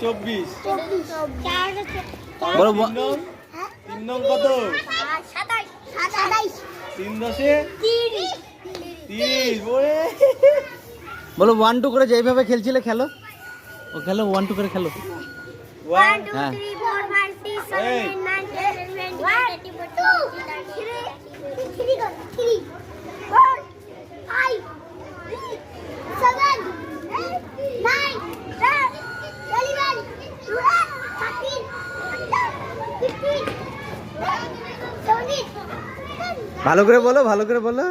24 বলো 3 নং কত? 3 10 30 ওরে বলো 1 2 করে যেইভাবে খেলছিলে খেলো। ও খেলো 1 2 করে খেলো। 1 হ্যাঁ 3 4 5 6 7 8 9 10 11 ভালো করে বলো, ভালো করে বলো।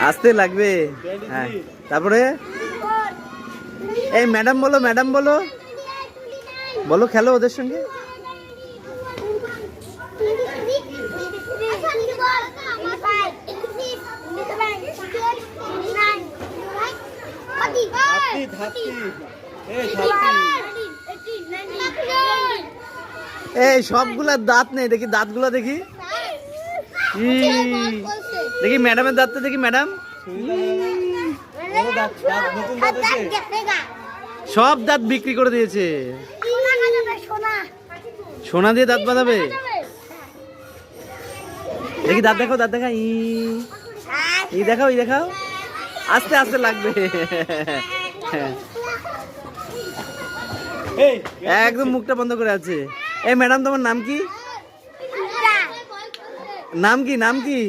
আসতে লাগবে। হ্যাঁ তারপরে এই ম্যাডাম বলো, ম্যাডাম বলো, বলো খেলো ওদের সঙ্গে। এই সবগুলা দাঁত নেই, দেখি দাঁতগুলো দেখি। দেখি ম্যাডামের দাঁতটা দেখি। ম্যাডাম সব দাঁত বিক্রি করে দিয়েছে। সোনা দিয়ে দাঁত বাঁধাবে। দেখি দাঁত দেখাও, দাঁত দেখা। ই দেখাও, ই দেখাও। আস্তে আস্তে লাগবে। একদম মুখটা বন্ধ করে আছে। এই ম্যাডাম তোমার নাম কি? নাম কি? নাম কি?